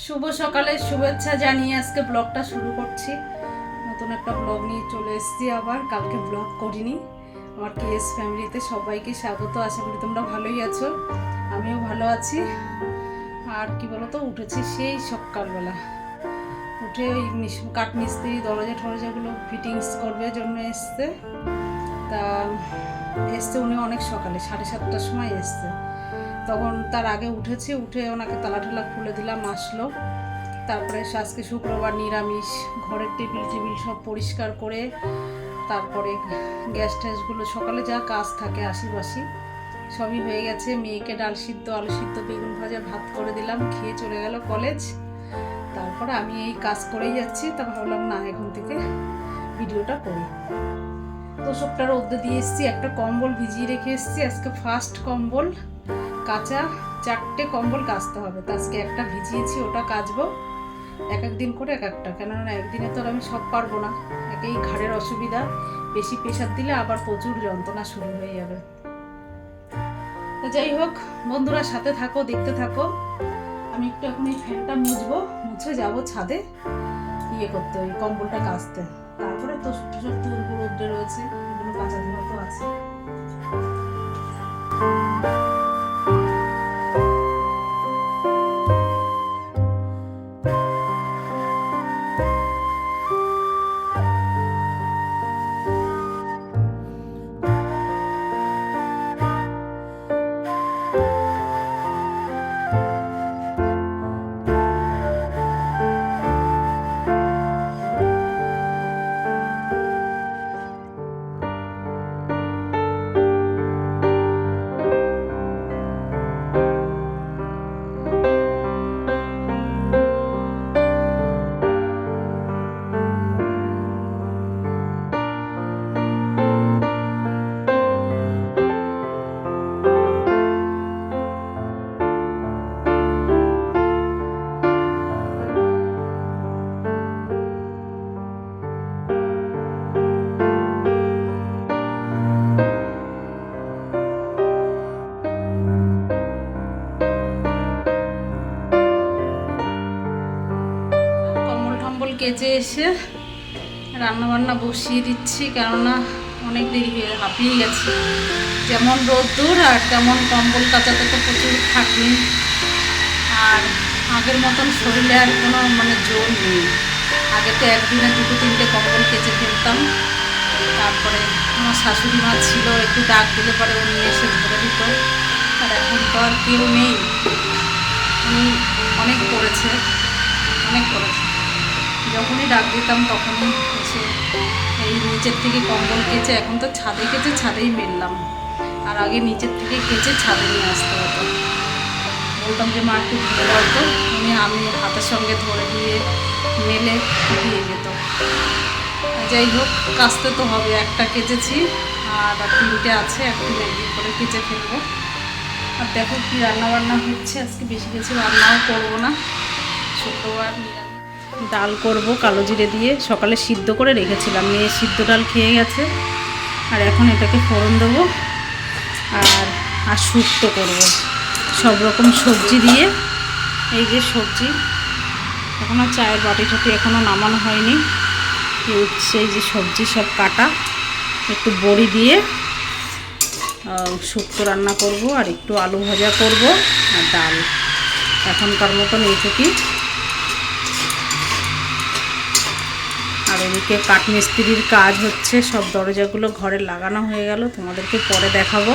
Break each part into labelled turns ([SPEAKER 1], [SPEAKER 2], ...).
[SPEAKER 1] শুভ সকালের শুভেচ্ছা জানিয়ে আজকে ব্লগটা শুরু করছি। নতুন একটা ব্লগ নিয়ে চলে এসেছি। আবার কালকে ব্লগ করিনি। আমার কেএস ফ্যামিলিতে সবাইকে স্বাগত। আশা করি তোমরা ভালোই আছো, আমিও ভালো আছি। আর কি বলতো, উঠেছি সেই সকালবেলা, উঠে ওই কাঠ মিস্ত্রি দরজা টরজাগুলো ফিটিংস করবে জন্য এসছে। তা এসছে উনি অনেক সকালে 7:30টার সময় এসছে। তখন তার আগে উঠেছি, উঠে ওনাকে তালা ঠালা খুলে দিলাম, আসলো। তারপরে আজকে শুক্রবার নিরামিষ, ঘরের টেবিল সব পরিষ্কার করে তারপরে গ্যাস ট্যাসগুলো সকালে যা কাজ থাকে আশিপাশি সবই হয়ে গেছে। মেয়েকে ডাল সিদ্ধ, আলু সিদ্ধ, বেগুন ভাজা ভাত করে দিলাম, খেয়ে চলে গেল কলেজ। তারপরে আমি এই কাজ করেই যাচ্ছি। তা ভাবলাম না, এখন থেকে ভিডিওটা করি। তো সবটা রোদ্দে দিয়ে এসেছি, একটা কম্বল ভিজিয়ে রেখে এসেছি। আজকে ফার্স্ট কম্বল কাঁচা, 4টে কম্বল কাচতে হবে। তো আজকে একটা ভিজিয়েছি, ওটা কাচবো। এক দিন করে এক একটা, কেননা একদিনে তো আর আমি সব পারবো না। একেই ঘাড়ের অসুবিধা, বেশি প্রেশার দিলে আবার প্রচুর যন্ত্রণা শুরু হয়ে যাবে। তো যাই হোক বন্ধুরা, সাথে থাকো, দেখতে থাকো। আমি একটু এখন এই ফ্যানটা মুছবো, মুছে যাবো ছাদে করতে, ওই কম্বলটা কাচতে। তারপরে তো সব তুলবো, রোদ্রে রয়েছে, এগুলো কাঁচা ধোয়া তো আছে। কেচে এসে রান্নাবান্না বসিয়ে দিচ্ছি, কেননা অনেক দেরি হয়ে হাঁপিয়ে গেছি। যেমন রোদ্দুর আর তেমন কম্বল কাচাতে তো প্রচুর খাটনি। আর আগের মতন শরীরে আর কোনো জোর নেই। আগে তো একদিনে 2-3টে কম্বল কেচে ফেলতাম। তারপরে আমার শাশুড়ি মা ছিল, একটু ডাক দিলে পরে উনি এসে ধরে দিত। আর এখন তো আর কেউ নেই। উনি অনেক করেছে। যখনই ডাক দিতাম তখনই এসে এই নিচের থেকে কম্বল কেচে, এখন তো ছাদে কেচে ছাদেই মেললাম। আর আগে নিচের থেকে কেচে ছাদে নিয়ে আসতে হতো। বলতাম যে মা একটু ধরে দাও তো, আমি হাতের সঙ্গে ধরে দিয়ে মেলে দিয়ে যেত। যাই হোক, কাচতে তো হবে। একটা কেচেছি আর 3টে আছে, একদিন করে কেচে ফেলবো। আর দেখো কি রান্নাবান্না হচ্ছে। আজকে বেশি কিছু রান্নাও করবো না, শুক্রবার ডাল করব কালো জিরে দিয়ে। সকালে সিদ্ধ করে রেখেছিলাম, মেয়ে সিদ্ধ ডাল খেয়ে গেছে। আর এখন এটাকে ফোড়ন দেবো আর শুক্তো করব সব রকম সবজি দিয়ে। এই যে সবজি, এখনও চায়ের বাটি ঠাটি এখনও নামানো হয়নি। এই যে সবজি সব কাটা, একটু বড়ি দিয়ে শুক্তো রান্না করব, আর একটু আলু ভাজা করব, আর ডাল। এখনকার মতন এইটুকুই। আর এদিকে কাঠমিস্ত্রির কাজ হচ্ছে, সব দরজাগুলো ঘরে লাগানো হয়ে গেল, তোমাদেরকে পরে দেখাবো।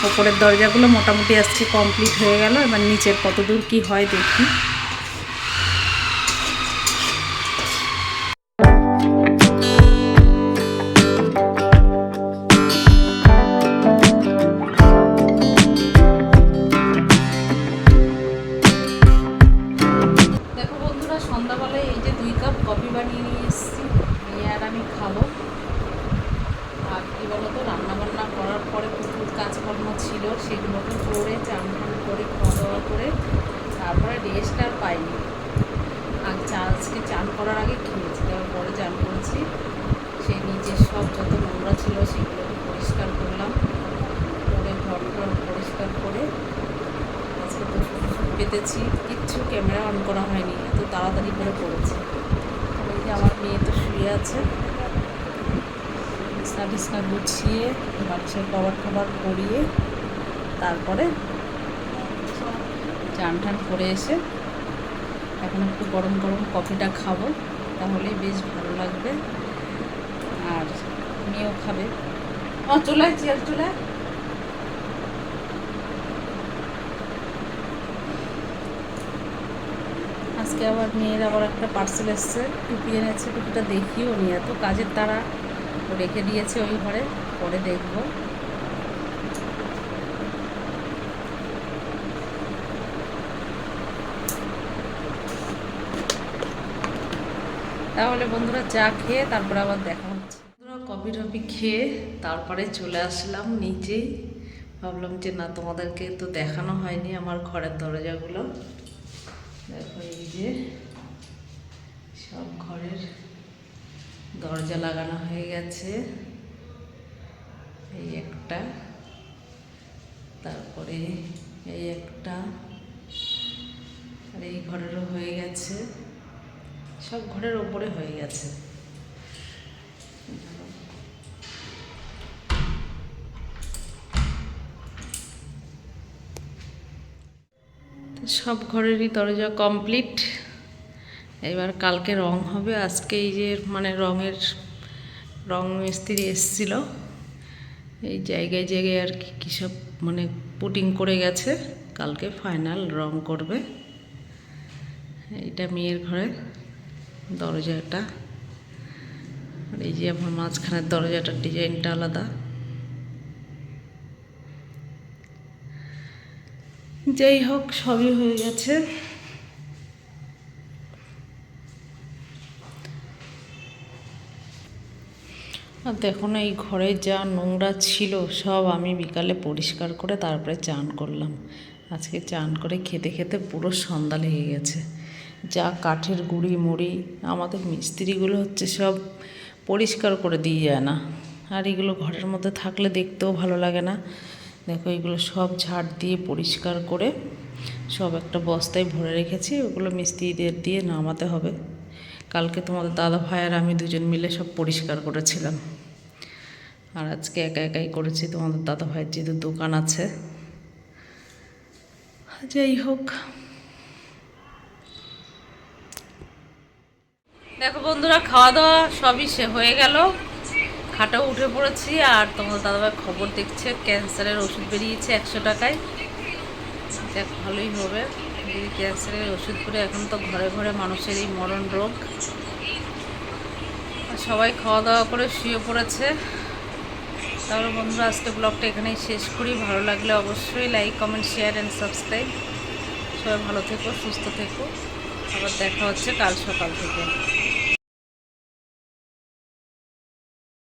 [SPEAKER 1] ওপরের দরজাগুলো মোটামুটি আজকে কমপ্লিট হয়ে গেল। এবার নিচের কতদূর কি হয় দেখি। সন্ধ্যাবেলায় এই যে 2 কাপ কফি বানিয়ে নিয়ে এসেছি, নিয়ে আর আমি খাবো। আর কী বলতো, রান্নাবান্না করার পরে প্রচুর কাজকর্ম ছিল, সেগুলোকে করে চান করে খাওয়া দাওয়া করে তারপরে রেস্ট আর পাইনি। আর আজকে চান করার আগে খেয়েছি, তারপর পরে চান করেছি। সেই নিচের সব যত নোংরা ছিল সেগুলোকে পরিষ্কার করলাম, করে ঘর পরিষ্কার করে আজকে তো পেতেছি, কিচ্ছু ক্যামেরা অন করা হয়নি, এত তাড়াতাড়ি করে পড়েছে। এই যে আমার মেয়ে তো শুয়ে আছে, বিছনা টিছনা গুছিয়ে বাচ্চার খাবার পরিয়ে তারপরে চান টান করে এসে এখন একটু গরম গরম কফিটা খাবো, তাহলেই বেশ ভালো লাগবে। আর মেয়েও খাবে। চলে চেয়ার চলে। আজকে আবার মেয়ের আবার একটা পার্সেল এসছে, টুপি এনেছে, টুপিটা দেখিও নি, এত কাজের তারা রেখে দিয়েছে ওই ঘরে, পরে দেখবো। তাহলে বন্ধুরা চা খেয়ে তারপরে আবার দেখা হচ্ছে। বন্ধুরা কফি টফি খেয়ে তারপরে চলে আসলাম নিচেই। ভাবলাম যে না, তোমাদেরকে তো দেখানো হয়নি আমার ঘরের দরজাগুলো। দেখো এই যে সব ঘরের দরজা লাগানো হয়ে গেছে। এই একটা, তারপরে এই একটা, আর এই ঘরেরও হয়ে গেছে, সব ঘরের ওপরে হয়ে গেছে। সব ঘরেরই দরজা কমপ্লিট। এবার কালকে রং হবে। আজকে এই যে মানে রং মিস্ত্রি এসেছিল, এই জায়গায় জায়গায় আর কি কী সব মানে পুটিং করে গেছে, কালকে ফাইনাল রং করবে। এইটা মেয়ের ঘরের দরজাটা, আর এই যে আমার মাঝখানের দরজাটার ডিজাইনটা আলাদা। যাই হোক, সবই হয়ে গেছে। আর দেখো না, এই ঘরে যা নোংরা ছিল সব আমি বিকালে পরিষ্কার করে তারপরে চান করলাম। আজকে চান করে খেতে খেতে পুরো সন্ধ্যা লেগে গেছে। যা কাঠের গুঁড়ি মুড়ি, আমাদের মিস্ত্রিগুলো হচ্ছে সব পরিষ্কার করে দিয়ে যায় না, আর এগুলো ঘরের মধ্যে থাকলে দেখতেও ভালো লাগে না। দেখো এগুলো সব ঝাড় দিয়ে পরিষ্কার করে সব একটা বস্তায় ভরে রেখেছি, ওগুলো মিস্ত্রিদের দিয়ে নামাতে হবে। কালকে তোমাদের দাদা ভাই আর আমি দুজন মিলে সব পরিষ্কার করেছিলাম, আর আজকে একা একাই করেছি। তোমাদের দাদা ভাইয়ের যেহেতু দোকান আছে। যাই হোক, দেখো বন্ধুরা খাওয়া দাওয়া সবই হয়ে গেল, খাটেও উঠে পড়েছি। আর তোমাদের দাদাভাই খবর দেখছে, ক্যান্সারের ওষুধ বেরিয়েছে 100 টাকায়। দেখ ভালোই হবে যদি ক্যান্সারের ওষুধ করে। এখন তো ঘরে ঘরে মানুষের এই মরণ রোগ। সবাই খাওয়া দাওয়া করে শুয়ে পড়েছে। তাহলে বন্ধুরা আজকে ব্লগটা এখানেই শেষ করি। ভালো লাগলে অবশ্যই like, comment, share and subscribe. সবাই ভালো থেকো, সুস্থ থেকো। আবার দেখা হচ্ছে কাল সকাল থেকে।